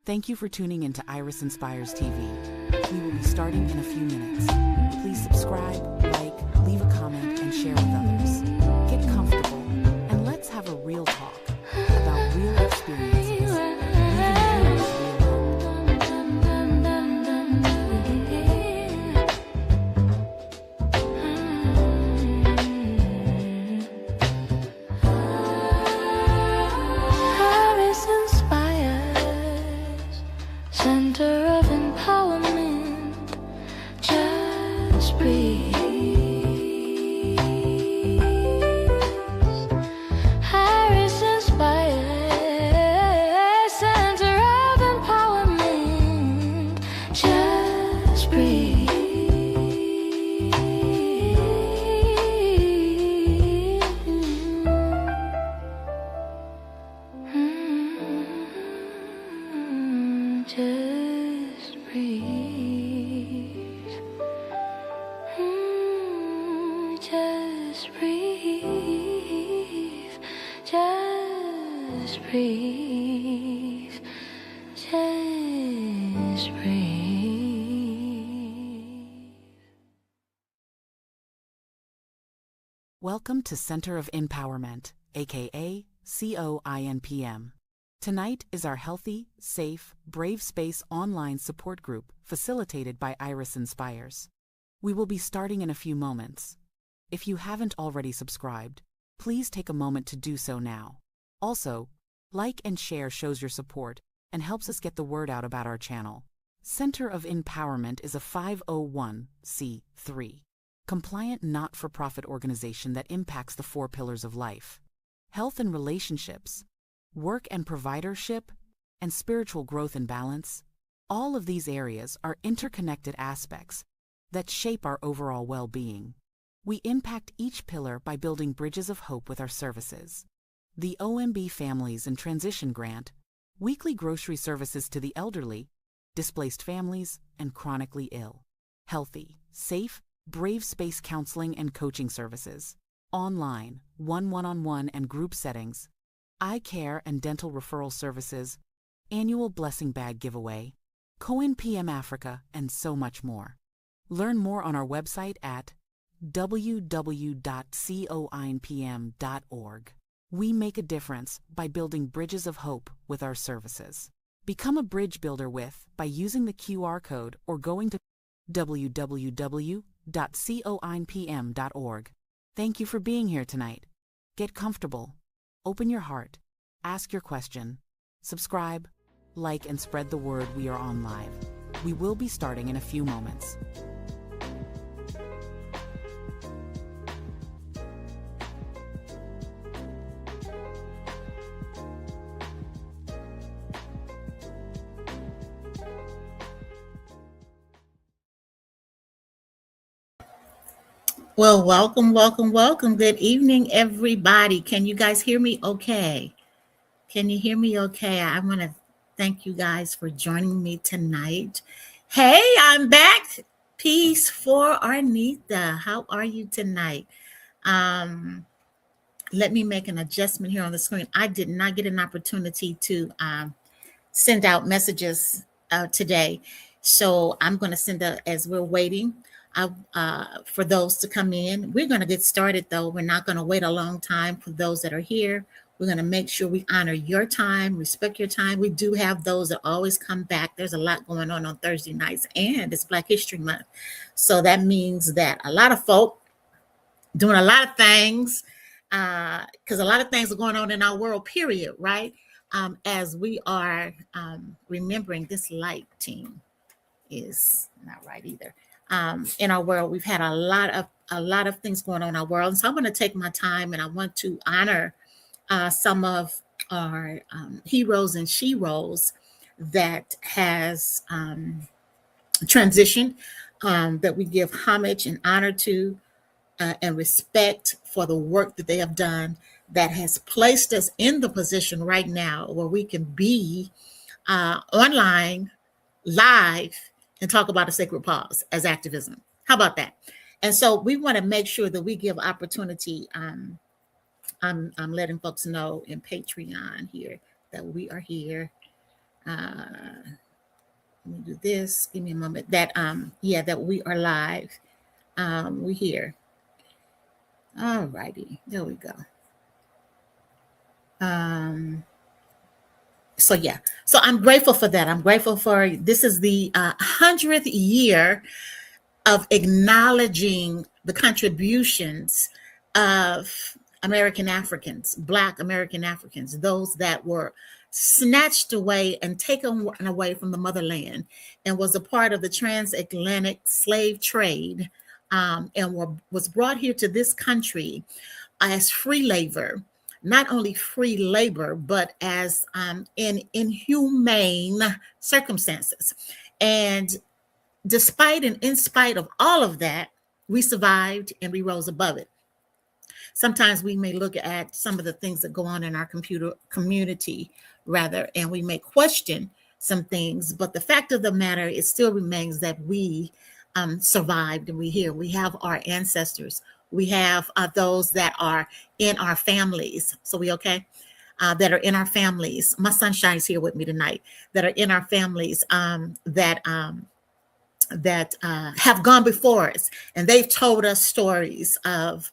Thank you for tuning into Iris Inspires TV. We will be starting in a few minutes. Please subscribe, like, leave a comment, and share with others. Get comfortable, and let's have a real talk about real experiences, leaving you with real hope. Paris inspires, center of empowerment. Just breathe. Paris inspires, center of empowerment. Just breathe. Just breathe. Just breathe. Just breathe. Just breathe. Welcome to Center of Empowerment, aka COINPM. Tonight is our healthy, safe, brave space online support group facilitated by Iris Inspires. We will be starting in a few moments. If you haven't already subscribed, please take a moment to do so now. Also, like and share shows your support and helps us get the word out about our channel. Center of Empowerment is a 501c3 compliant not-for-profit organization that impacts the 4 pillars of life: health and relationships, work and providership, and spiritual growth and balance. All of these areas are interconnected aspects that shape our overall well-being. We impact each pillar by building bridges of hope with our services. The OMB Families in Transition Grant, weekly grocery services to the elderly, displaced families, and chronically ill. Healthy, safe, brave space counseling and coaching services. Online, one-on-one and group settings. Eye care and dental referral services, annual blessing bag giveaway, COINPM Africa, and so much more. Learn more on our website at www.coinpm.org. We make a difference by building bridges of hope with our services. Become a bridge builder by using the QR code or going to www.coinpm.org. Thank you for being here tonight. Get comfortable. Open your heart, ask your question, subscribe, like, and spread the word. We are on live. We will be starting in a few moments. Well, welcome. Good evening, everybody. Can you guys hear me okay? Can you hear me okay? I want to thank you guys for joining me tonight. Hey, I'm back. Peace for Arnita. How are you tonight? Let me make an adjustment here on the screen. I did not get an opportunity to send out messages today. So I'm going to send out as we're waiting for those to come in. We're going to get started, though. We're not going to wait a long time for those that are here. We're going to make sure we honor your time, respect your time. We do have those that always come back. There's a lot going on Thursday nights, and it's Black History Month. So that means that a lot of folk doing a lot of things, because a lot of things are going on in our world, period, right? As we are remembering this light team is not right either. In our world, we've had a lot of things going on in our world. And so I'm going to take my time and I want to honor some of our heroes and sheroes that has transitioned, that we give homage and honor to and respect for the work that they have done that has placed us in the position right now where we can be online, live, and talk about a sacred pause as activism. How about that? And so we want to make sure that we give opportunity. I'm letting folks know in Patreon here that we are here Let me do this. Give me a moment. That yeah, that we are live. We here. All righty. There we go. Um, so yeah. So I'm grateful for that. I'm grateful for this is the 100th year of acknowledging the contributions of American Africans, Black American Africans, those that were snatched away and taken away from the motherland and was a part of the transatlantic slave trade, was brought here to this country as free labor, not only free labor, but as in inhumane circumstances. And despite and in spite of all of that, we survived and we rose above it. Sometimes we may look at some of the things that go on in our community, rather, and we may question some things. But the fact of the matter, it still remains that we survived and we're here. We have our ancestors. We have those that are in our families. So we okay? That are in our families. My sunshine's here with me tonight. That are in our families. That have gone before us, and they've told us stories of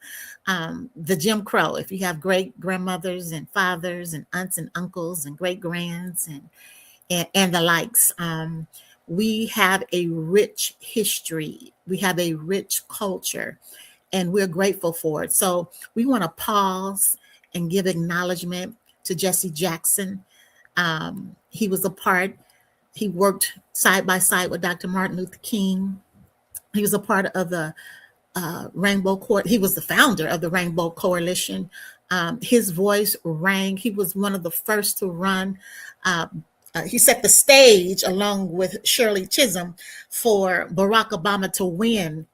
the Jim Crow. If you have great grandmothers and fathers and aunts and uncles and great grands and the likes, we have a rich history. We have a rich culture, and we're grateful for it. So we want to pause and give acknowledgement to Jesse Jackson. He was a part. He worked side by side with Dr. Martin Luther King. He was a part of the Rainbow Court. He was the founder of the Rainbow Coalition. His voice rang. He was one of the first to run. He set the stage along with Shirley Chisholm for Barack Obama to win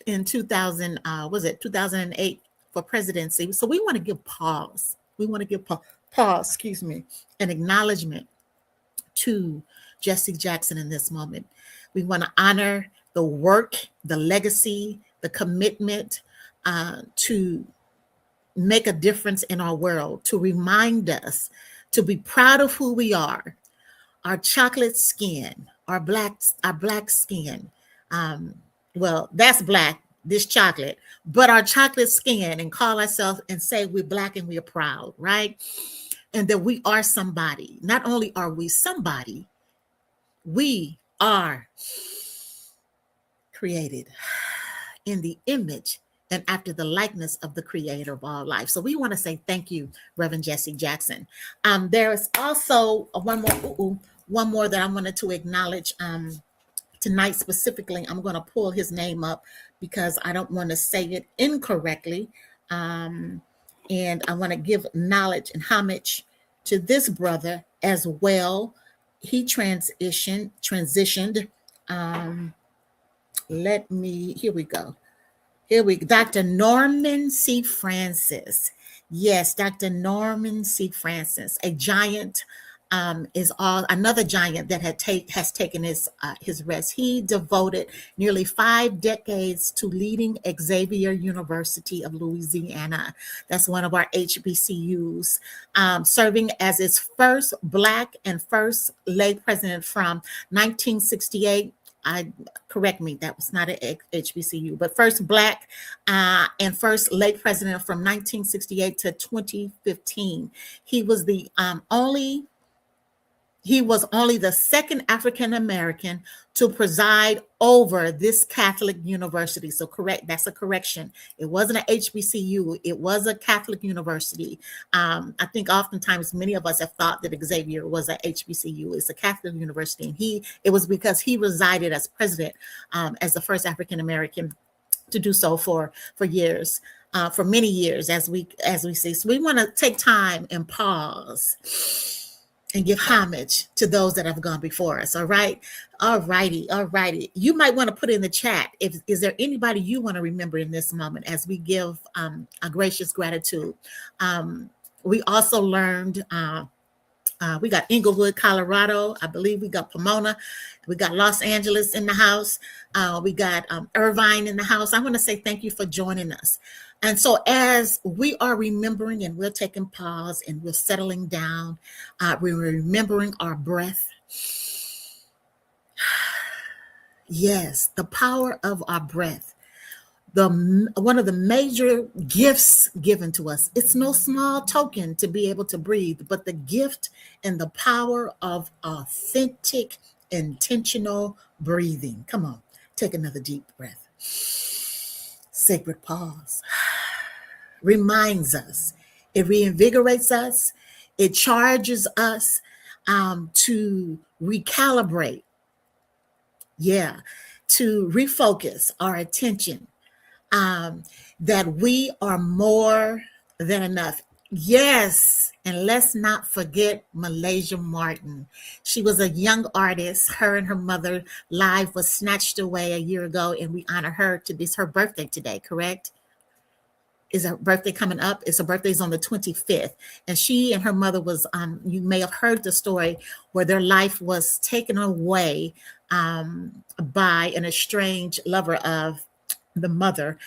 in 2008 for presidency. So we want to give pause. We want to give pause, excuse me, an acknowledgement to Jesse Jackson in this moment. We want to honor the work, the legacy, the commitment to make a difference in our world, to remind us to be proud of who we are, our chocolate skin, our black skin. Well, that's black, this chocolate, but our chocolate skin, and call ourselves and say we're black and we're proud, right? And that we are somebody. Not only are we somebody, we are created in the image and after the likeness of the creator of all life. So we want to say thank you, Reverend Jesse Jackson. There is also one more that I wanted to acknowledge tonight specifically. I'm going to pull his name up because I don't want to say it incorrectly. And I want to give knowledge and homage to this brother as well. He transitioned. Here we go. Dr. Norman C. Francis. Yes, Dr. Norman C. Francis, a giant, another giant that has taken his rest. He devoted nearly 5 decades to leading Xavier University of Louisiana. That's one of our HBCUs, serving as its first Black and first lay president from 1968. Correct me, that was not an HBCU, but first Black and first lay president from 1968 to 2015. He was only the second African American to preside over this Catholic university. So correct, that's a correction. It wasn't an HBCU, it was a Catholic university. I think oftentimes many of us have thought that Xavier was a HBCU. It's a Catholic university, and it was because he resided as president, as the first African American to do so for years. For many years, as we see. So we want to take time and pause and give homage to those that have gone before us. All right. All righty. You might want to put in the chat, is there anybody you want to remember in this moment as we give a gracious gratitude. We also learned We got Inglewood, Colorado. I believe we got Pomona. We got Los Angeles in the house. We got Irvine in the house. I want to say thank you for joining us. And so, as we are remembering and we're taking pause and we're settling down, we're remembering our breath. Yes, the power of our breath. One of the major gifts given to us. It's no small token to be able to breathe, but the gift and the power of authentic, intentional breathing. Come on, take another deep breath. Sacred pause reminds us, it reinvigorates us, it charges us to recalibrate, yeah, to refocus our attention, that we are more than enough. Yes, and let's not forget Malaysia Martin. She was a young artist. Her and her mother life was snatched away a year ago, and we honor her. It's her birthday today, correct? Is her birthday coming up? It's her birthday's on the 25th. And she and her mother was, you may have heard the story where their life was taken away by an estranged lover of the mother,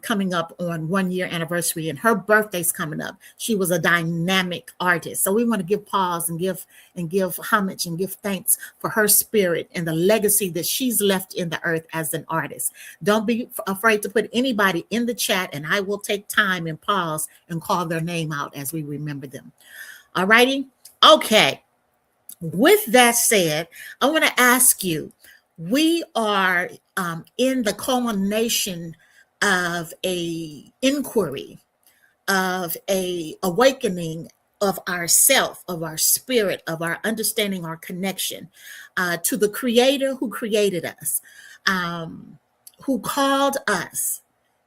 coming up on 1 year anniversary, and her birthday's coming up. She was a dynamic artist. So we want to give pause and give homage and give thanks for her spirit and the legacy that she's left in the earth as an artist. Don't be afraid to put anybody in the chat, and I will take time and pause and call their name out as we remember them. All righty? Okay. With that said, I want to ask you, we are in the culmination of a inquiry, of a awakening of ourself, of our spirit, of our understanding, our connection to the creator who created us, who called us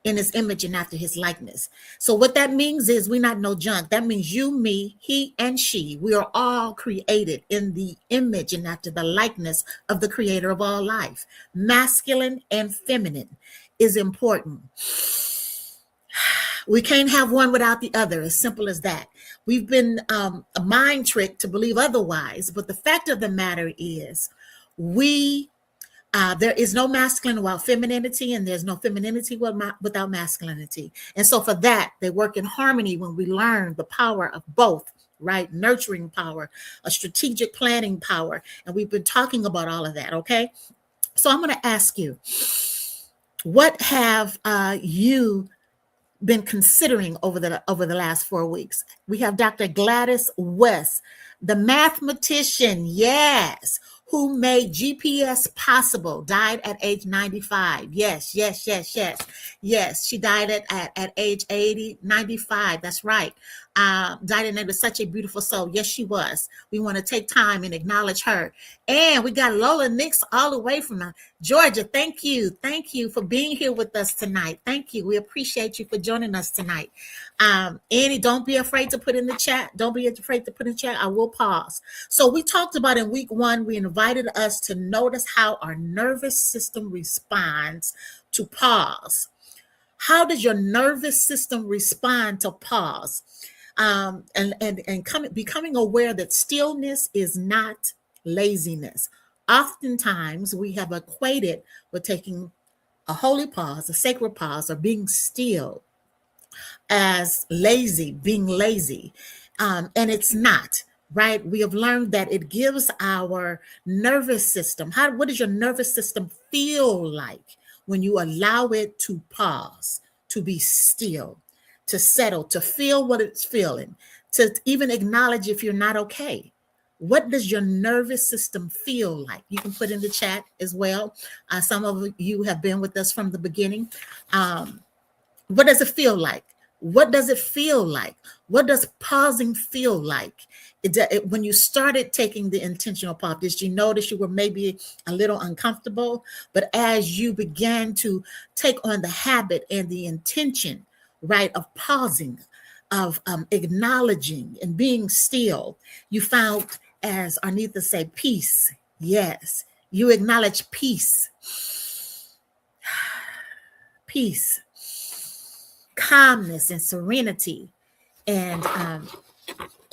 in his image and after his likeness. So what that means is we're not no junk. That means you, me, he, and she. We are all created in the image and after the likeness of the creator of all life. Masculine and feminine is important. We can't have one without the other, as simple as that. We've been a mind trick to believe otherwise, but the fact of the matter is there is no masculine without femininity, and there's no femininity without masculinity. And so for that, they work in harmony when we learn the power of both, right? Nurturing power, a strategic planning power. And we've been talking about all of that, okay? So I'm going to ask you, what have you been considering over the last 4 weeks? We have Dr. Gladys West, the mathematician, yes, who made GPS possible, died at age 95. Yes. She died at age 80, 95. That's right. Died in there with such a beautiful soul. Yes, she was. We want to take time and acknowledge her. And we got Lola Nix all the way from Georgia. Thank you. Thank you for being here with us tonight. Thank you. We appreciate you for joining us tonight. Annie, don't be afraid to put in the chat. Don't be afraid to put in the chat. I will pause. So we talked about in week 1, we invited us to notice how our nervous system responds to pause. How does your nervous system respond to pause? Becoming aware that stillness is not laziness. Oftentimes we have equated with taking a holy pause, a sacred pause, or being still as being lazy. And it's not, right? We have learned that it gives our nervous system, what does your nervous system feel like when you allow it to pause, to be still, to settle, to feel what it's feeling, to even acknowledge if you're not okay? What does your nervous system feel like? You can put in the chat as well. Some of you have been with us from the beginning. What does it feel like? What does it feel like? What does pausing feel like? When you started taking the intentional pause, did you notice you were maybe a little uncomfortable? But as you began to take on the habit and the intention, right, of pausing, of acknowledging and being still, you found, as Arnitha said, peace. Yes, you acknowledge peace. Peace, calmness, and serenity, and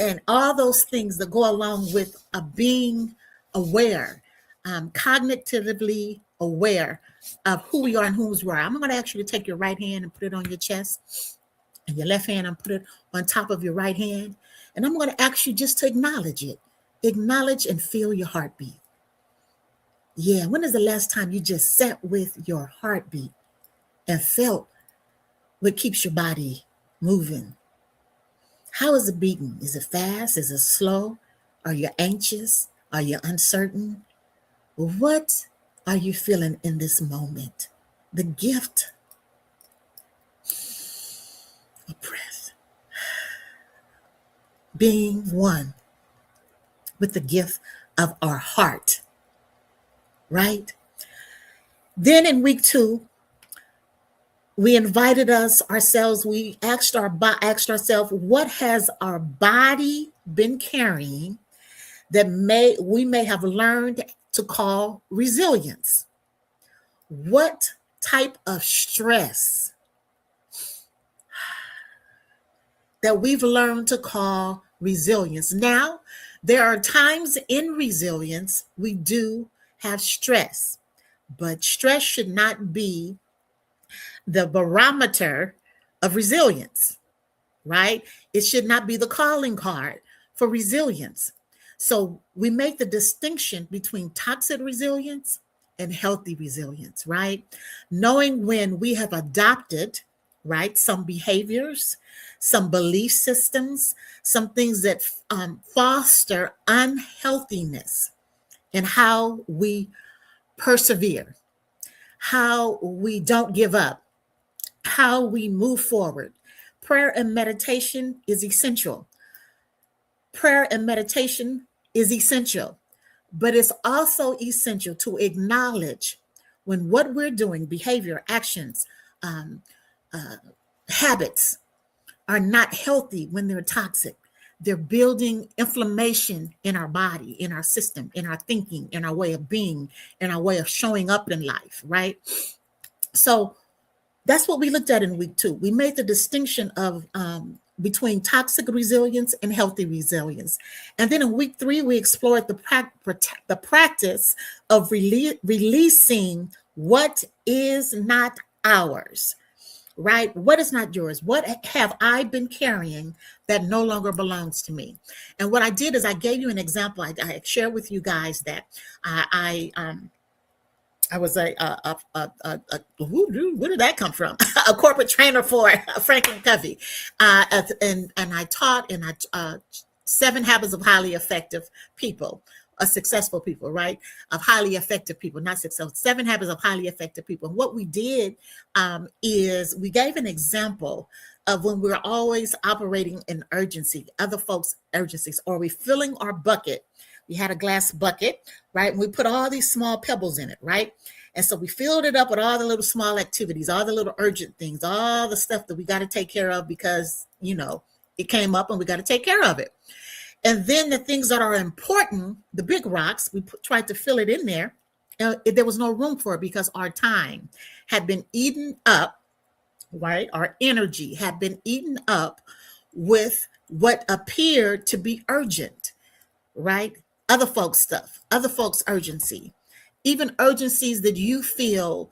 and all those things that go along with being aware, cognitively aware of who we are and whose we are. I'm going to ask you to take your right hand and put it on your chest, and your left hand and put it on top of your right hand. And I'm going to ask you just to acknowledge it. Acknowledge and feel your heartbeat. Yeah, when is the last time you just sat with your heartbeat and felt what keeps your body moving? How is it beating? Is it fast? Is it slow? Are you anxious? Are you uncertain? What are you feeling in this moment? The gift of breath. Being one with the gift of our heart, right? Then in week 2, we invited ourselves, we asked ourselves, what has our body been carrying that we may have learned to call resilience? What type of stress that we've learned to call resilience? Now, there are times in resilience we do have stress, but stress should not be the barometer of resilience, right? It should not be the calling card for resilience. So we make the distinction between toxic resilience and healthy resilience, right? Knowing when we have adopted, right, some behaviors, some belief systems, some things that foster unhealthiness, and how we persevere, how we don't give up, how we move forward. Prayer and meditation is essential. Prayer and meditation is essential, but it's also essential to acknowledge when what we're doing, behavior, actions, um, habits, are not healthy, when they're toxic. They're building inflammation in our body, in our system, in our thinking, in our way of being, in our way of showing up in life, right? So that's what we looked at in week 2. We made the distinction of between toxic resilience and healthy resilience. And then in week 3, we explored the practice of releasing what is not ours, right? What is not yours? What have I been carrying that no longer belongs to me? And what I did is I gave you an example. I shared with you guys that I was where did that come from? A corporate trainer for Franklin Covey, and I taught 7 habits of highly effective people, successful people, right? Of highly effective people, not successful. 7 habits of highly effective people. And what we did is we gave an example of when we're always operating in urgency, other folks' urgencies, or we filling our bucket. We had a glass bucket, right? And we put all these small pebbles in it, right? And so we filled it up with all the little small activities, all the little urgent things, all the stuff that we got to take care of because, it came up and we got to take care of it. And then the things that are important, the big rocks, we tried to fill it in there. There was no room for it because our time had been eaten up, right? Our energy had been eaten up with what appeared to be urgent, right? Other folks' stuff, other folks' urgency, even urgencies that you feel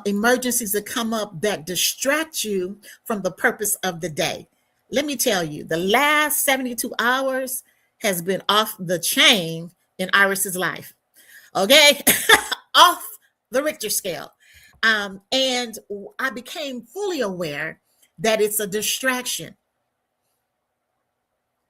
emergencies that come up that distract you from the purpose of the day. Let me tell you, the last 72 hours has been off the chain in Iris's life. Okay? Off the Richter scale. And I became fully aware that it's a distraction.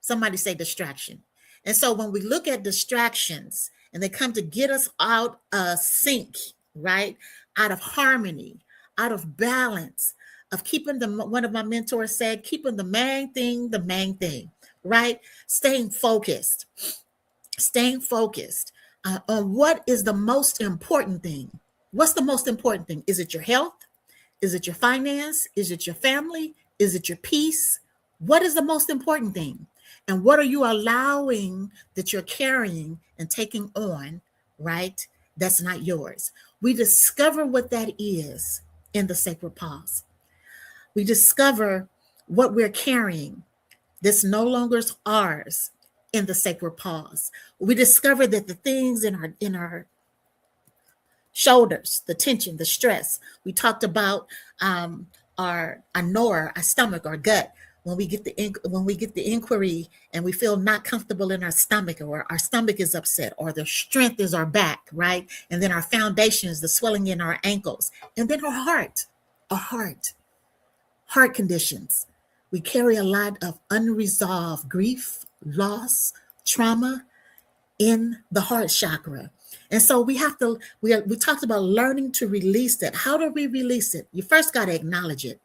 Somebody say distraction. And so when we look at distractions and they come to get us out of sync, right? Out of harmony, out of balance, of keeping one of my mentors said, keeping the main thing, right? Staying focused on what is the most important thing. What's the most important thing? Is it your health? Is it your finance? Is it your family? Is it your peace? What is the most important thing? And what are you allowing that you're carrying and taking on, right? That's not yours. We discover what that is in the sacred pause. We discover what we're carrying This no longer is ours in the sacred pause. We discover that the things in our shoulders, the tension, the stress. We talked about our knower, our stomach, our gut. When we get the inquiry and we feel not comfortable in our stomach, or our stomach is upset, or the strength is our back, right? And then our foundation is the swelling in our ankles, and then our heart conditions. We carry a lot of unresolved grief, loss, trauma in the heart chakra. And so we talked about learning to release that. How do we release it? You first got to acknowledge it.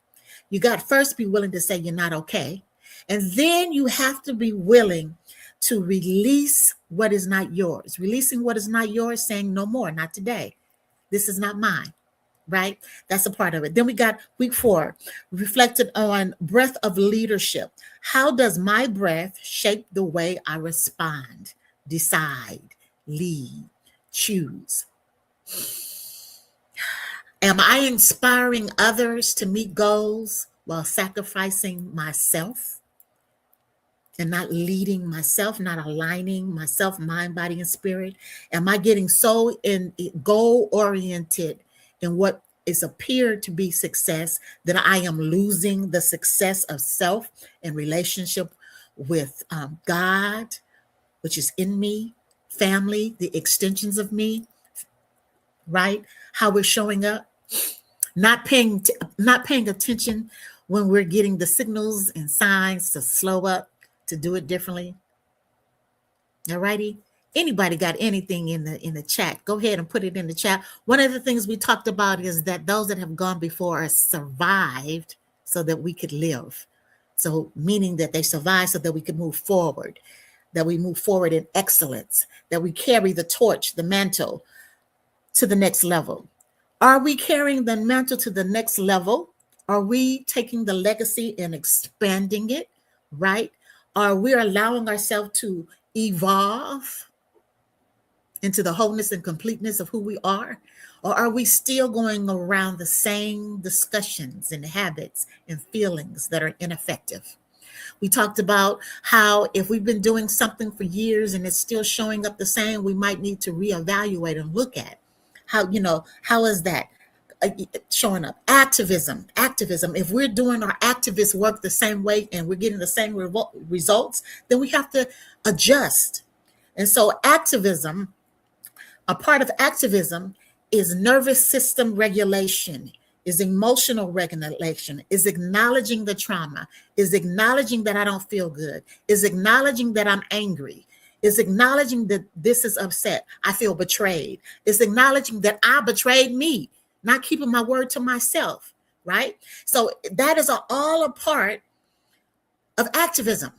You got to first be willing to say you're not okay. And then you have to be willing to release what is not yours. Releasing what is not yours, saying no more, not today. This is not mine, right? That's a part of it. Then we got week 4, reflected on breath of leadership. How does my breath shape the way I respond, decide, lead, choose? Am I inspiring others to meet goals while sacrificing myself and not leading myself, not aligning myself, mind, body, and spirit? Am I getting so goal oriented in what is appeared to be success that I am losing the success of self and relationship with God, which is in me, family, the extensions of me, right? How we're showing up, not paying attention when we're getting the signals and signs to slow up, to do it differently. All righty. Anybody got anything in the chat? Go ahead and put it in the chat. One of the things we talked about is that those that have gone before us survived so that we could live. So meaning that they survived so that we could move forward, that we move forward in excellence, that we carry the torch, the mantle to the next level. Are we carrying the mantle to the next level? Are we taking the legacy and expanding it, right? Are we allowing ourselves to evolve into the wholeness and completeness of who we are? Or are we still going around the same discussions and habits and feelings that are ineffective? We talked about how if we've been doing something for years and it's still showing up the same, we might need to reevaluate and look at how is that showing up? Activism. If we're doing our activist work the same way and we're getting the same results, then we have to adjust. And so activism, a part of activism is nervous system regulation, is emotional regulation, is acknowledging the trauma, is acknowledging that I don't feel good, is acknowledging that I'm angry, is acknowledging that this is upset, I feel betrayed, is acknowledging that I betrayed me, not keeping my word to myself, right? So that is all a part of activism.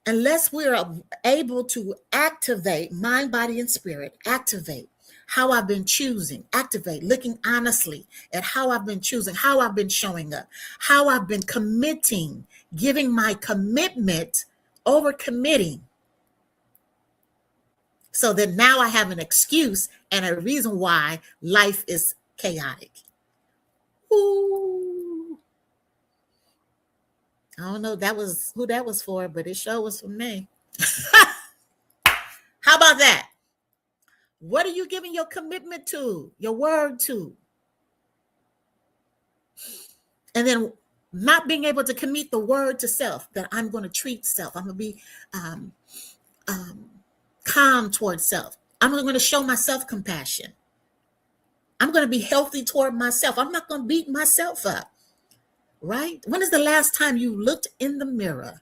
Unless we're able to activate mind, body, and spirit, activate how I've been choosing, activate looking honestly at how I've been choosing, how I've been showing up, how I've been committing, giving my commitment over committing, so that now I have an excuse and a reason why life is chaotic. Ooh. I don't know who that was for, but it sure was for me. How about that? What are you giving your commitment to, your word to? And then not being able to commit the word to self, that I'm going to treat self. I'm going to be calm towards self. I'm going to show myself compassion. I'm going to be healthy toward myself. I'm not going to beat myself up, right? When is the last time you looked in the mirror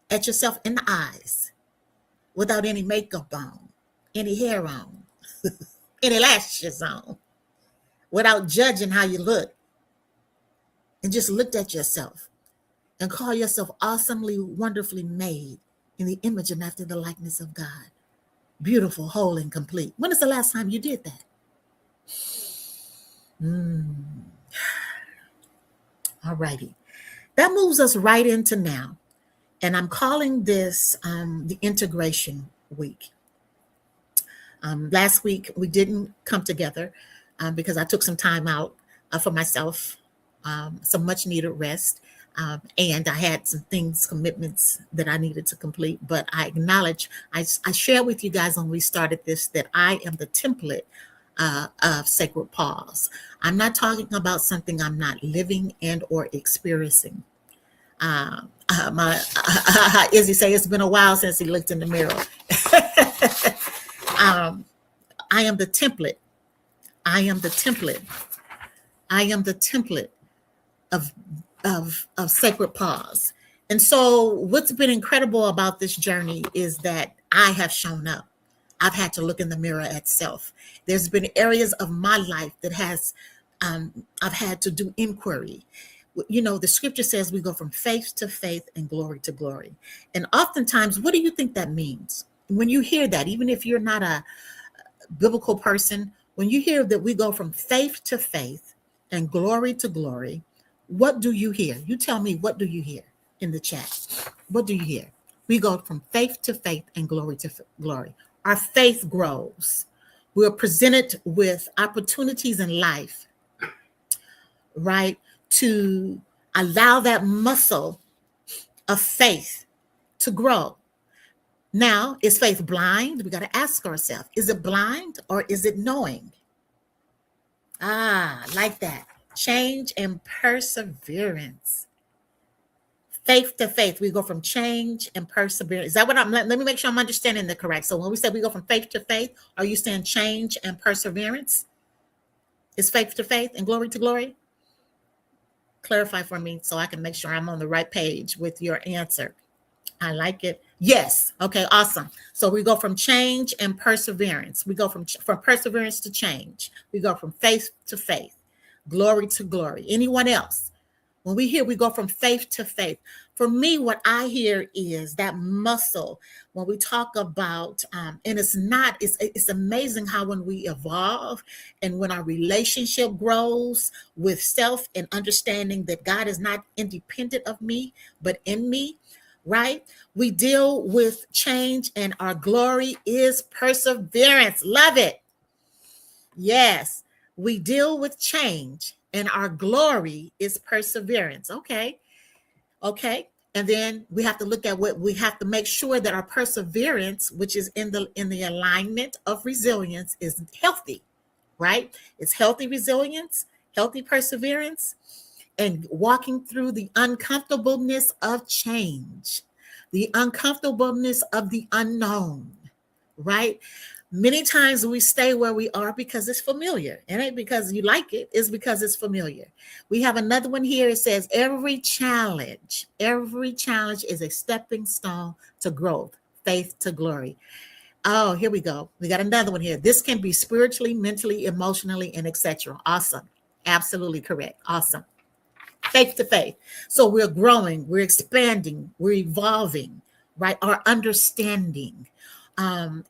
at yourself in the eyes without any makeup on, any hair on, any lashes on, without judging how you look, and just looked at yourself and call yourself awesomely, wonderfully made in the image and after the likeness of God? Beautiful, whole, and complete. When is the last time you did that? All righty. That moves us right into now. And I'm calling this the integration week. Last week, we didn't come together because I took some time out for myself, some much needed rest. And I had some things, commitments that I needed to complete. But I acknowledge, I shared with you guys when we started this that I am the template of sacred pause. I'm not talking about something I'm not living and or experiencing. Izzy say it's been a while since he looked in the mirror. I am the template. I am the template. I am the template of sacred pause. And so what's been incredible about this journey is that I have shown up. I've had to look in the mirror at self. There's been areas of my life that I've had to do inquiry. You know, the scripture says we go from faith to faith and glory to glory. And oftentimes, what do you think that means? When you hear that, even if you're not a biblical person, when you hear that we go from faith to faith and glory to glory, what do you hear? You tell me, what do you hear in the chat? What do you hear? We go from faith to faith and glory to glory. Our faith grows. We're presented with opportunities in life, right, to allow that muscle of faith to grow. Now, is faith blind? We got to ask ourselves, is it blind or is it knowing? Like that. Change and perseverance. Faith to faith, we go from change and perseverance. Is that what let me make sure I'm understanding the correct. So when we say we go from faith to faith, are you saying change and perseverance? Is faith to faith and glory to glory? Clarify for me so I can make sure I'm on the right page with your answer. I like it. Yes. Okay, awesome. So we go from change and perseverance. We go from perseverance to change. We go from faith to faith, glory to glory. Anyone else? When we hear we go from faith to faith, for me, what I hear is that muscle. When we talk about, and it's amazing how when we evolve and when our relationship grows with self and understanding that God is not independent of me, but in me, right? We deal with change and our glory is perseverance. Love it. Yes, we deal with change and our glory is perseverance. Okay. And then we have to look at what we have to make sure that our perseverance, which is in the alignment of resilience, is healthy, right? It's healthy resilience, healthy perseverance, and walking through the uncomfortableness of change, the uncomfortableness of the unknown, right? Many times we stay where we are because it's familiar. It ain't because you like it, it's because it's familiar. We have another one here. It says every challenge is a stepping stone to growth, faith to glory. Oh, here we go. We got another one here. This can be spiritually, mentally, emotionally, and etc. Awesome. Absolutely correct. Awesome. Faith to faith. So we're growing, we're expanding, we're evolving, right? Our understanding,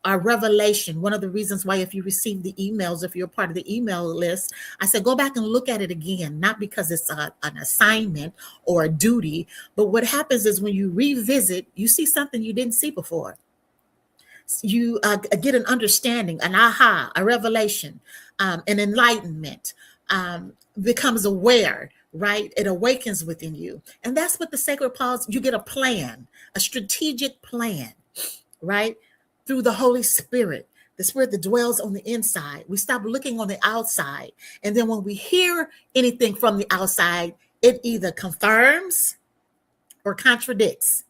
our revelation. One of the reasons why, if you receive the emails, if you're part of the email list, I said, go back and look at it again, not because it's an assignment or a duty, but what happens is when you revisit, you see something you didn't see before. You get an understanding, an aha, a revelation, an enlightenment, becomes aware, right? It awakens within you. And that's what the sacred pause, you get a plan, a strategic plan, right? Through the Holy Spirit, the spirit that dwells on the inside. We stop looking on the outside. And then when we hear anything from the outside, it either confirms or contradicts.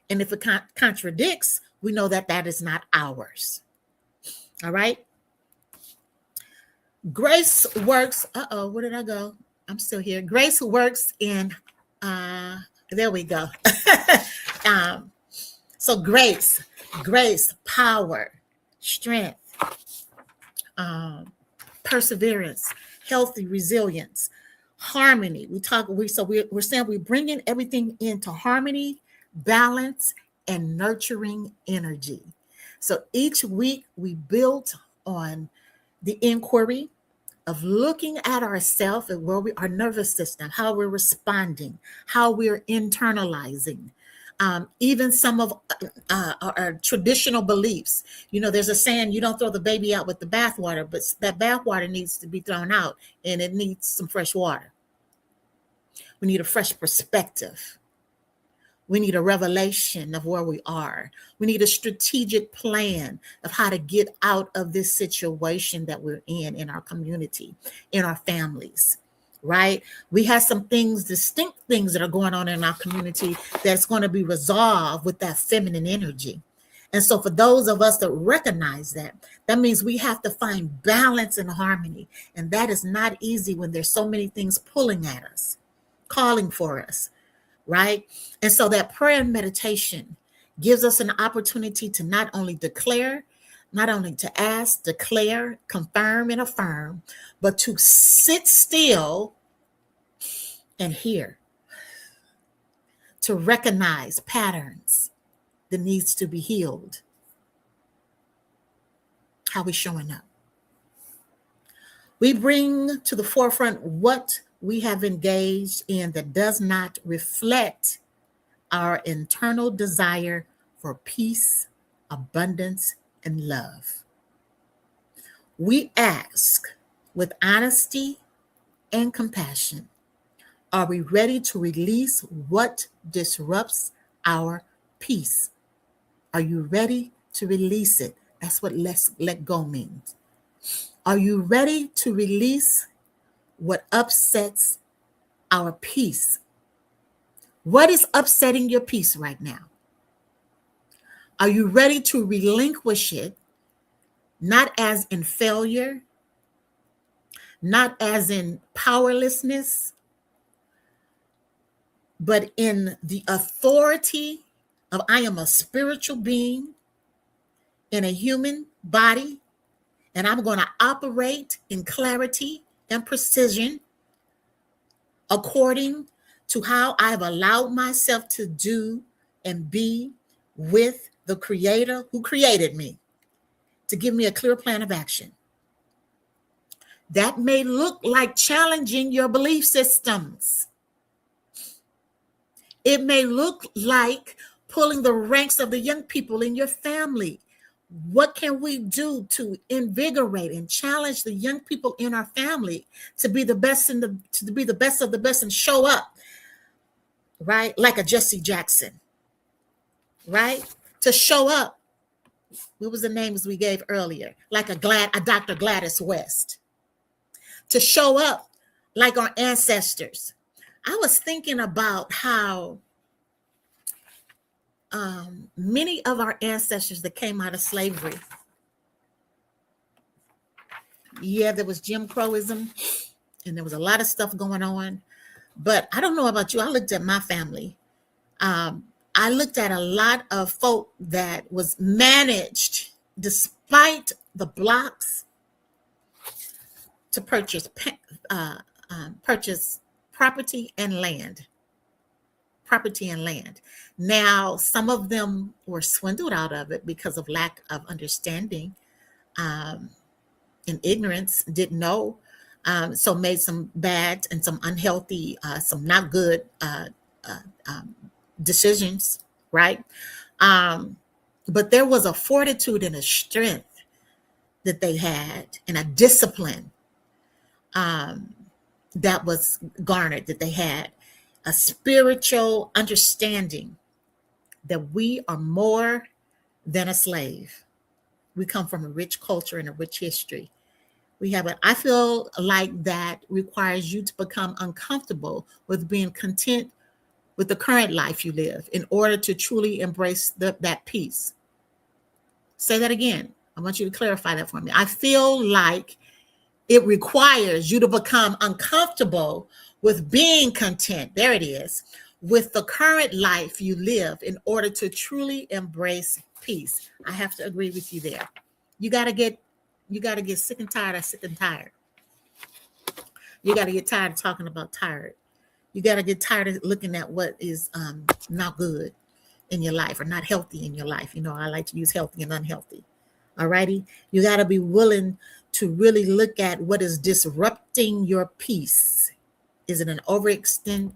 And if it contradicts, we know that that is not ours. All right. Grace works. Where did I go? I'm still here. Grace works in, there we go. So grace, power, strength, perseverance, healthy resilience, harmony. We're saying we're bringing everything into harmony, balance, and nurturing energy. So each week we build on the inquiry of looking at ourselves and where our nervous system, how we're responding, how we're internalizing, even some of our traditional beliefs. You know, there's a saying, you don't throw the baby out with the bathwater, but that bathwater needs to be thrown out and it needs some fresh water. We need a fresh perspective. We need a revelation of where we are. We need a strategic plan of how to get out of this situation that we're in our community, in our families, right? We have some things, distinct things that are going on in our community that's going to be resolved with that feminine energy. And so for those of us that recognize that, that means we have to find balance and harmony. And that is not easy when there's so many things pulling at us, calling for us, right? And so that prayer and meditation gives us an opportunity to not only declare, not only to ask, declare, confirm, and affirm, but to sit still and hear, to recognize patterns that needs to be healed. How we showing up? We bring to the forefront what we have engaged in that does not reflect our internal desire for peace, abundance, and love. We ask with honesty and compassion, are we ready to release what disrupts our peace? Are you ready to release it? That's what let go means. Are you ready to release what upsets our peace? What is upsetting your peace right now? Are you ready to relinquish it, not as in failure, not as in powerlessness, but in the authority of I am a spiritual being in a human body, and I'm going to operate in clarity and precision according to how I've allowed myself to do and be with the Creator who created me to give me a clear plan of action. That may look like challenging your belief systems. It may look like pulling the ranks of the young people in your family. What can we do to invigorate and challenge the young people in our family to be the best to be the best of the best and show up, right? Like a Jesse Jackson, right? To show up. What was the names we gave earlier? Like a Dr. Gladys West. To show up like our ancestors. I was thinking about how many of our ancestors that came out of slavery, yeah, there was Jim Crowism and there was a lot of stuff going on. But I don't know about you. I looked at my family. I looked at a lot of folk that was managed, despite the blocks, to purchase property and land. Now, some of them were swindled out of it because of lack of understanding and ignorance, didn't know. So made some bad and some unhealthy, some not good decisions, right? But there was a fortitude and a strength that they had and a discipline that was garnered, that they had a spiritual understanding that we are more than a slave. We come from a rich culture and a rich history. I feel like that requires you to become uncomfortable with being content with the current life you live in order to truly embrace that peace. Say that again. I want you to clarify that for me. I feel like it requires you to become uncomfortable with being content. There it is. With the current life you live in order to truly embrace peace. I have to agree with you there. You got to get sick and tired of sick and tired. You got to get tired of talking about tired. You got to get tired of looking at what is not good in your life or not healthy in your life. You know, I like to use healthy and unhealthy. All righty. You got to be willing to really look at what is disrupting your peace. Is it an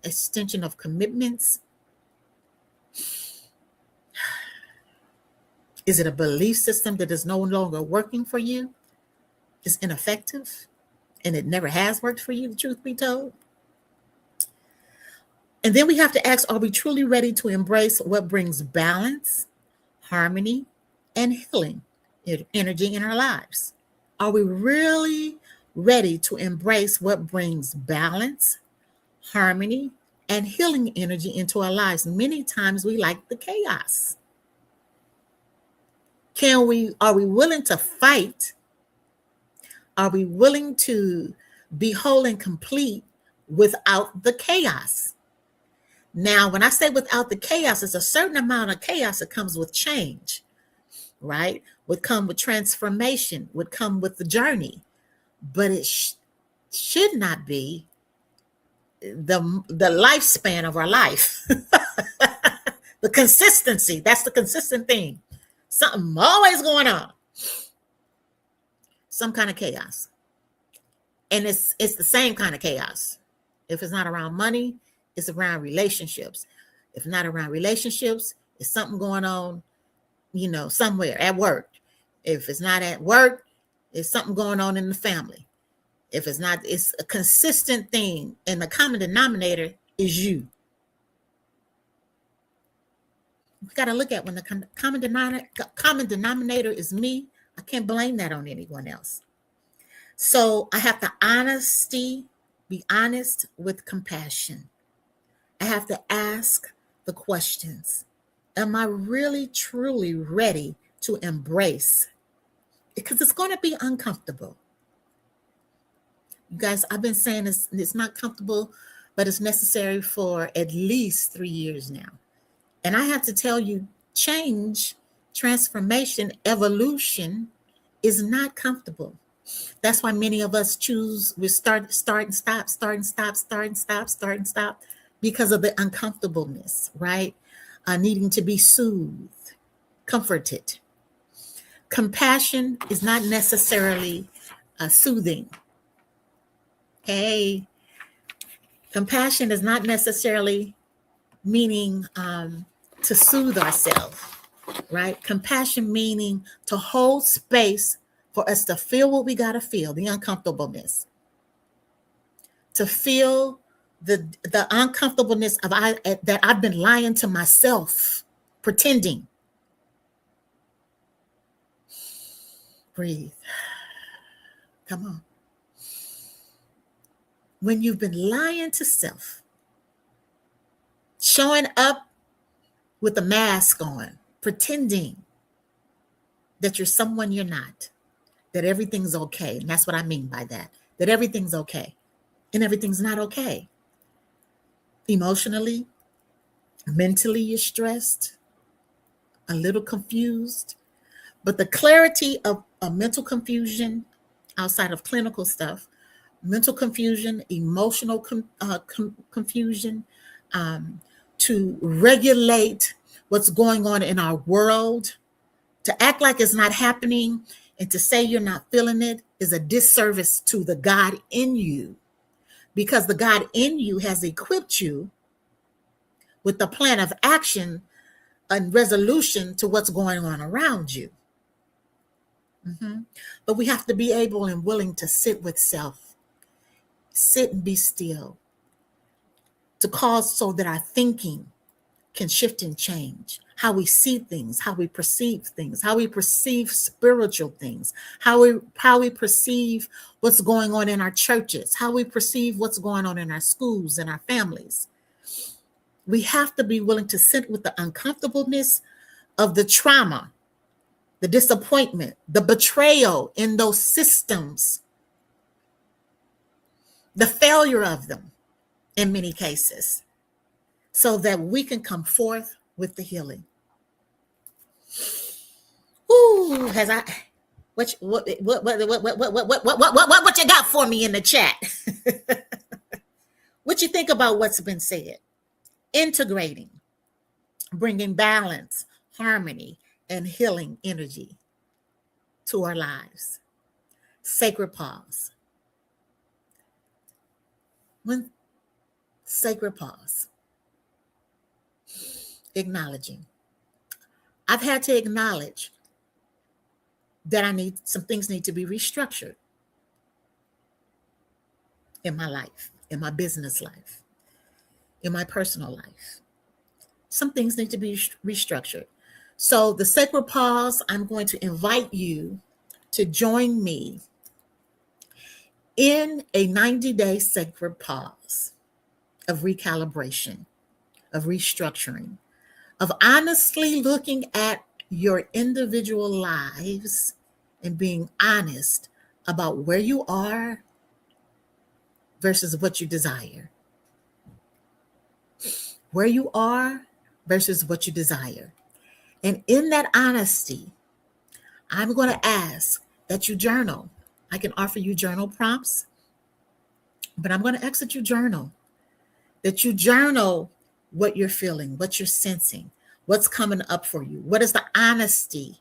extension of commitments? Is it a belief system that is no longer working for you? Is ineffective and it never has worked for you, the truth be told? And then we have to ask, are we truly ready to embrace what brings balance, harmony, and healing energy in our lives? Are we really ready to embrace what brings balance, harmony, and healing energy into our lives? Many times we like the chaos. Are we willing to fight? Are we willing to be whole and complete without the chaos? Now, when I say without the chaos, it's a certain amount of chaos that comes with change, right? Would come with transformation, would come with the journey, but it should not be the lifespan of our life. The consistency, that's the consistent thing. Something always going on. Some kind of chaos. And it's the same kind of chaos. If it's not around money, it's around relationships. If not around relationships, it's something going on, somewhere at work. If it's not at work, it's something going on in the family. If it's not, it's a consistent thing. And the common denominator is you. We got to look at when the common denominator is me, I can't blame that on anyone else. So I have to be honest with compassion. I have to ask the questions. Am I really, truly ready to embrace? Because it's going to be uncomfortable. You guys, I've been saying it's not comfortable, but it's necessary for at least 3 years now. And I have to tell you, change, transformation, evolution is not comfortable. That's why many of us choose, we start and stop, because of the uncomfortableness, right? Needing to be soothed, comforted. Compassion is not necessarily soothing. Okay. Compassion is not necessarily meaning to soothe ourselves, right? Compassion meaning to hold space for us to feel what we got to feel, the uncomfortableness, to feel the uncomfortableness of that I've been lying to myself, pretending. Breathe. Come on. When you've been lying to self, showing up with a mask on, pretending that you're someone you're not, that everything's okay. And that's what I mean by that everything's okay. And everything's not okay. Emotionally, mentally, you're stressed, a little confused. But the clarity of a mental confusion outside of clinical stuff, mental confusion, emotional confusion, to regulate what's going on in our world, to act like it's not happening and to say you're not feeling it is a disservice to the God in you, because the God in you has equipped you with the plan of action and resolution to what's going on around you. But we have to be able and willing to sit with self, sit and be still, to cause so that our thinking can shift and change, how we see things, how we perceive things, how we perceive spiritual things, how we perceive what's going on in our churches, how we perceive what's going on in our schools and our families. We have to be willing to sit with the uncomfortableness of the trauma, the disappointment, the betrayal in those systems, the failure of them in many cases, so that we can come forth with the healing. Ooh, what you got for me in the chat? What you think about what's been said? Integrating, bringing balance, harmony, and healing energy to our lives. Sacred pause. When sacred pause. Acknowledging. I've had to acknowledge that some things need to be restructured in my life, in my business life, in my personal life. Some things need to be restructured. So, the sacred pause, I'm going to invite you to join me in a 90-day sacred pause of recalibration, of restructuring, of honestly looking at your individual lives and being honest about where you are versus what you desire. Where you are versus what you desire. And in that honesty, I'm going to ask that you journal. I can offer you journal prompts, but I'm going to ask that you journal. That you journal what you're feeling, what you're sensing, what's coming up for you. What is the honesty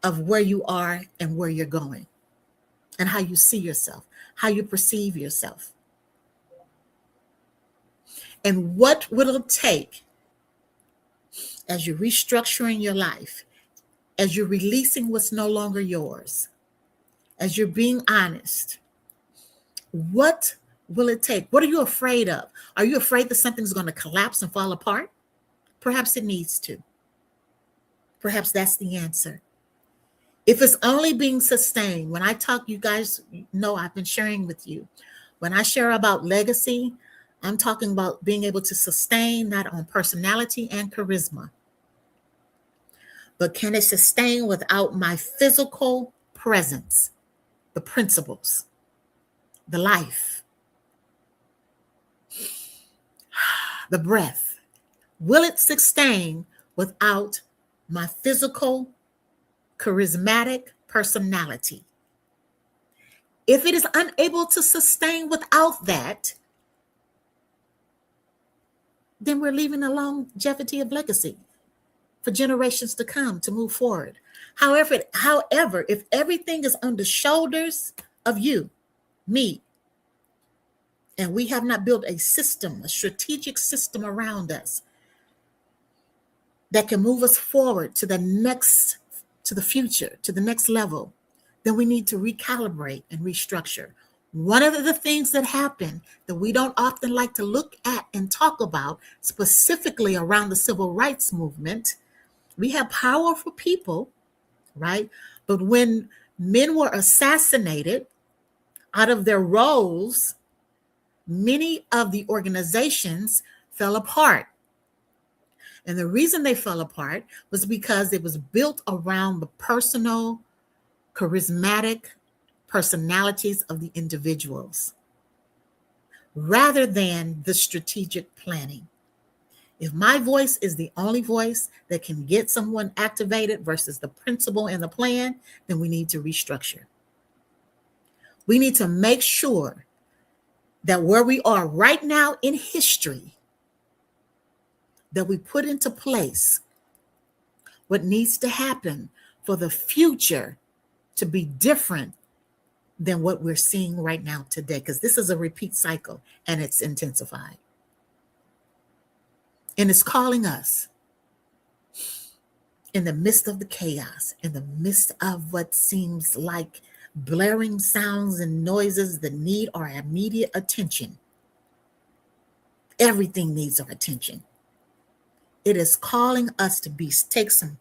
of where you are and where you're going, and how you see yourself, how you perceive yourself. And what will it take as you're restructuring your life, as you're releasing what's no longer yours, as you're being honest? What will it take? What are you afraid of? Are you afraid that something's going to collapse and fall apart? Perhaps it needs to. Perhaps that's the answer. If it's only being sustained, when I talk, you guys know I've been sharing with you. When I share about legacy, I'm talking about being able to sustain not on personality and charisma, but can it sustain without my physical presence, the principles, the life, the breath? Will it sustain without my physical, charismatic personality? If it is unable to sustain without that, then we're leaving a longevity of legacy for generations to come to move forward. However, if everything is on the shoulders of you, me, and we have not built a system, a strategic system around us that can move us forward to the future, to the next level, then we need to recalibrate and restructure. One of the things that happen that we don't often like to look at and talk about, specifically around the civil rights movement, we have powerful people, right? But when men were assassinated out of their roles, many of the organizations fell apart. And the reason they fell apart was because it was built around the personal, charismatic personalities of the individuals rather than the strategic planning. If my voice is the only voice that can get someone activated versus the principle and the plan, then we need to restructure. We need to make sure that where we are right now in history, that we put into place what needs to happen for the future to be different than what we're seeing right now today, because this is a repeat cycle and it's intensified. And it's calling us in the midst of the chaos, in the midst of what seems like blaring sounds and noises that need our immediate attention. Everything needs our attention. It is calling us to take some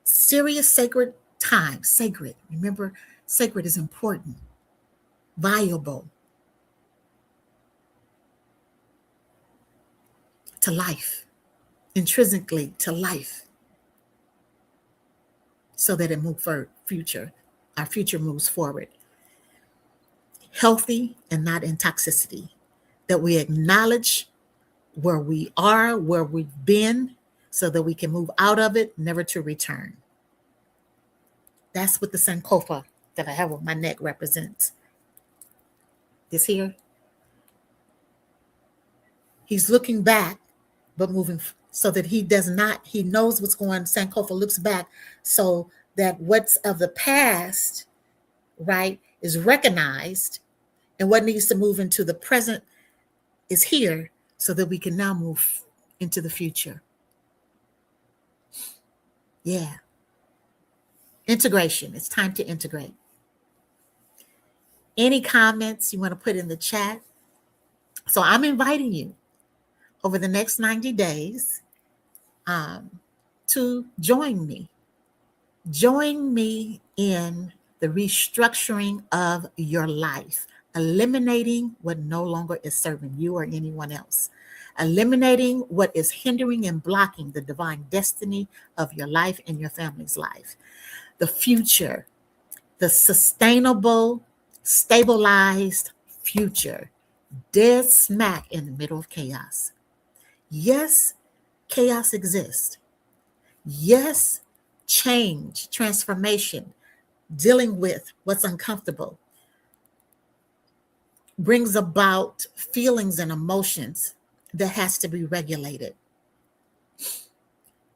serious sacred time. Sacred, remember, sacred is important, valuable to life, intrinsically to life, so that it moves for future. Our future moves forward. Healthy and not in toxicity. That we acknowledge where we are, where we've been, so that we can move out of it, never to return. That's what the Sankofa that I have on my neck represents. This here. He's looking back, but moving so that he knows what's going on. Sankofa looks back so that what's of the past, right, is recognized, and what needs to move into the present is here, so that we can now move into the future. Yeah. Integration. It's time to integrate. Any comments you want to put in the chat? So I'm inviting you. over the next 90 days to join me. Join me in the restructuring of your life, eliminating what no longer is serving you or anyone else, eliminating what is hindering and blocking the divine destiny of your life and your family's life, the future, the sustainable, stabilized future, dead smack in the middle of chaos. Yes, chaos exists. Yes, change, transformation, dealing with what's uncomfortable brings about feelings and emotions that has to be regulated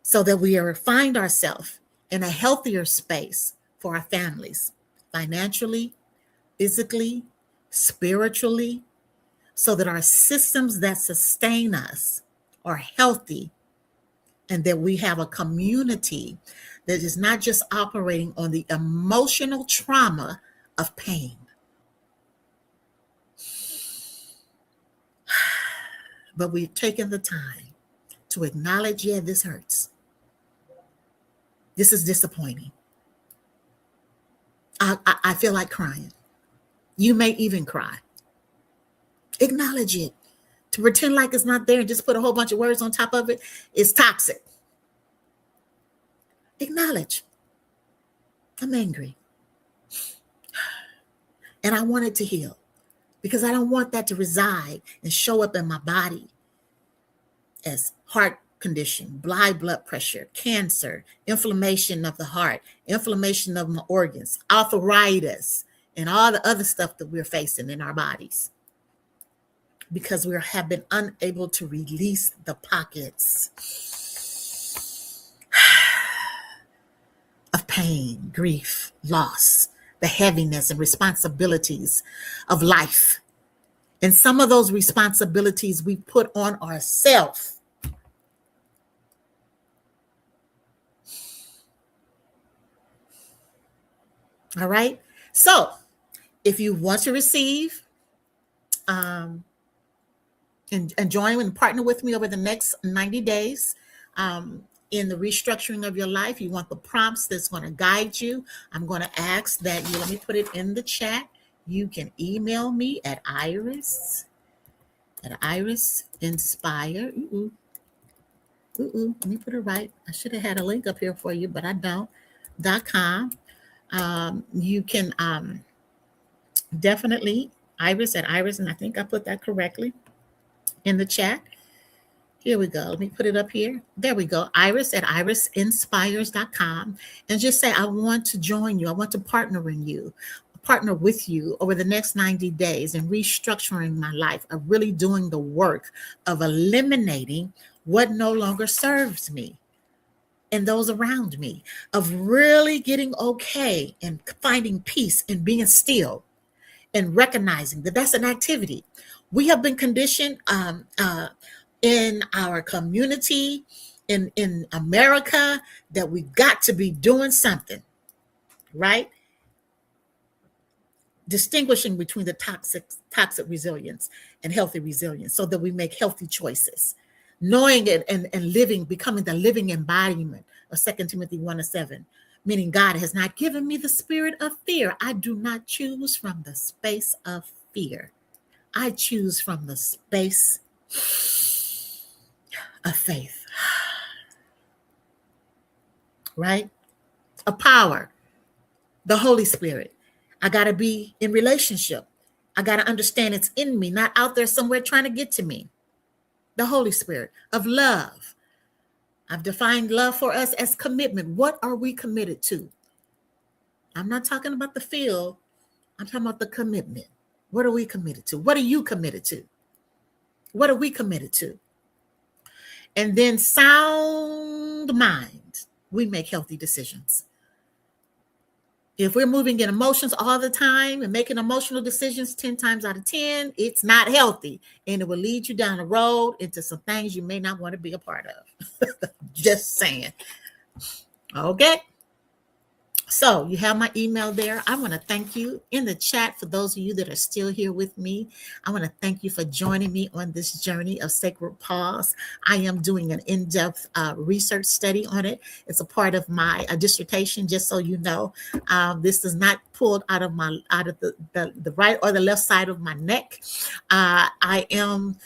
so that we find ourselves in a healthier space for our families, financially, physically, spiritually, so that our systems that sustain us are healthy and that we have a community that is not just operating on the emotional trauma of pain. But we've taken the time to acknowledge, yeah, this hurts. This is disappointing. I feel like crying. You may even cry. Acknowledge it. To pretend like it's not there and just put a whole bunch of words on top of it is toxic. Acknowledge. I'm angry. And I want it to heal because I don't want that to reside and show up in my body as heart condition, high blood pressure, cancer, inflammation of the heart, inflammation of my organs, arthritis, and all the other stuff that we're facing in our bodies because we have been unable to release the pockets of pain, grief, loss, the heaviness and responsibilities of life. And some of those responsibilities we put on ourselves. All right. So if you want to receive and join and partner with me over the next 90 days in the restructuring of your life, you want the prompts that's going to guide you. I'm going to ask that you, let me put it in the chat. You can email me at Iris Inspire. Let me put it right. I should have had a link up here for you, but I don't. .com. You can definitely Iris, and I think I put that correctly in the chat. Here we go. Let me put it up here. There we go. Iris at irisinspires.com. And just say, I want to join you. I want to partner with you over the next 90 days in restructuring my life, of really doing the work of eliminating what no longer serves me and those around me, of really getting okay and finding peace and being still and recognizing that that's an activity. We have been conditioned in our community, in America, that we got to be doing something, right? Distinguishing between the toxic resilience and healthy resilience so that we make healthy choices, knowing it and living, becoming the living embodiment of 2 Timothy 1:7, meaning God has not given me the spirit of fear. I do not choose from the space of fear. I choose from the space of faith, right? A power, the Holy Spirit. I got to be in relationship. I got to understand it's in me, not out there somewhere trying to get to me. The Holy Spirit of love. I've defined love for us as commitment. What are we committed to? I'm not talking about the feel. I'm talking about the commitment. What are we committed to? What are you committed to? What are we committed to? And then sound mind. We make healthy decisions. If we're moving in emotions all the time and making emotional decisions 10 times out of 10, it's not healthy. And it will lead you down the road into some things you may not want to be a part of. Just saying. Okay. So you have my email there. I want to thank you in the chat for those of you that are still here with me. I want to thank you for joining me on this journey of sacred pause. I am doing an in-depth research study on it. It's a part of my dissertation, just so you know. This is not pulled out of the right or the left side of my neck. I am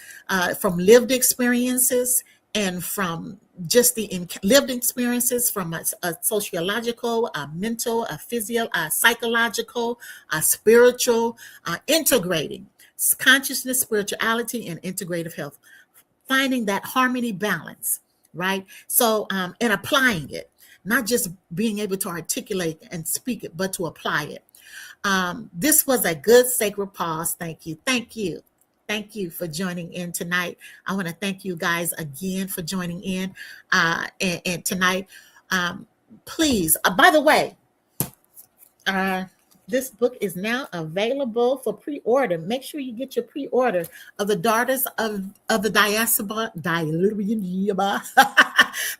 from lived experiences and from just the lived experiences from a sociological, a mental, a physical, a psychological, a spiritual, integrating consciousness, spirituality, and integrative health, finding that harmony balance, right? So, and applying it, not just being able to articulate and speak it, but to apply it. This was a good sacred pause. Thank you. Thank you. Thank you for joining in tonight. I want to thank you guys again for joining in and tonight. Please, by the way, this book is now available for pre-order. Make sure you get your pre-order of the Daughters of the Diaspora,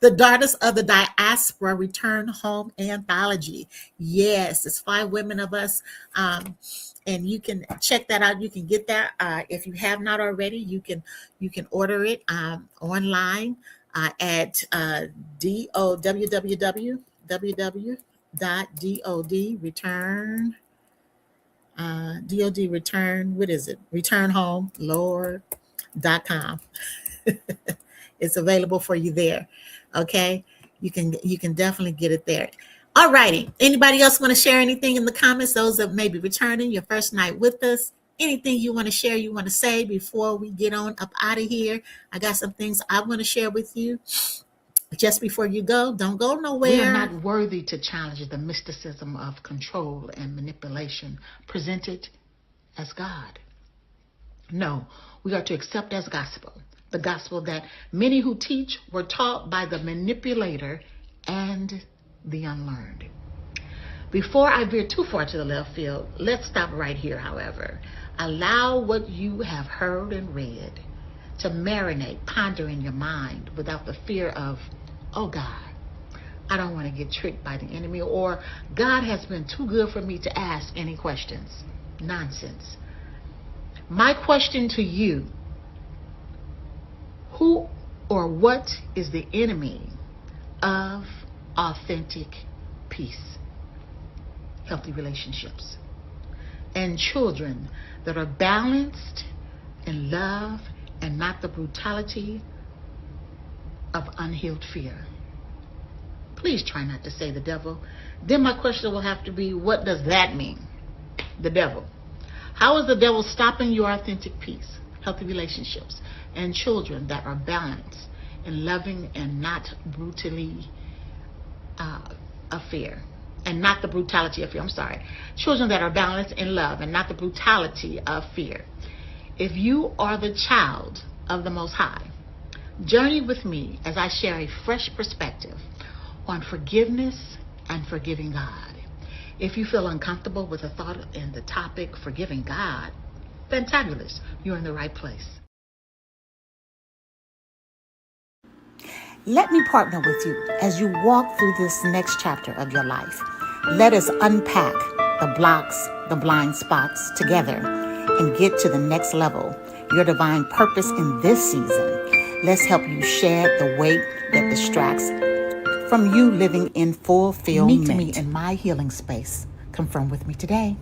the Daughters of the Diaspora Return Home Anthology. Yes, it's 5 women of us. And you can check that out. You can get that if you have not already. You can order it online at returnhome.com. It's available for you there. Okay, you can definitely get it there. All righty. Anybody else want to share anything in the comments? Those that may be returning your first night with us. Anything you want to share, you want to say before we get on up out of here? I got some things I want to share with you. Just before you go, don't go nowhere. We are not worthy to challenge the mysticism of control and manipulation presented as God. No, we are to accept as gospel, the gospel that many who teach were taught by the manipulator and the unlearned. Before I veer too far to the left field, let's stop right here, however. Allow what you have heard and read to marinate, ponder in your mind without the fear of, oh God, I don't want to get tricked by the enemy, or God has been too good for me to ask any questions. Nonsense. My question to you, who or what is the enemy of authentic peace, healthy relationships, and children that are balanced in love and not the brutality of unhealed fear? Please try not to say the devil. Then my question will have to be, what does that mean? The devil. How is the devil stopping your authentic peace, healthy relationships, and children that are balanced in loving and not brutally of fear, and not the brutality of fear? I'm sorry. Children that are balanced in love and not the brutality of fear. If you are the child of the Most High, journey with me as I share a fresh perspective on forgiveness and forgiving God. If you feel uncomfortable with the thought and the topic forgiving God, fantabulous, you're in the right place. Let me partner with you as you walk through this next chapter of your life. Let us unpack the blocks, the blind spots together and get to the next level, your divine purpose in this season. Let's help you shed the weight that distracts from you living in fulfillment. Meet me in my healing space. Confirm with me today.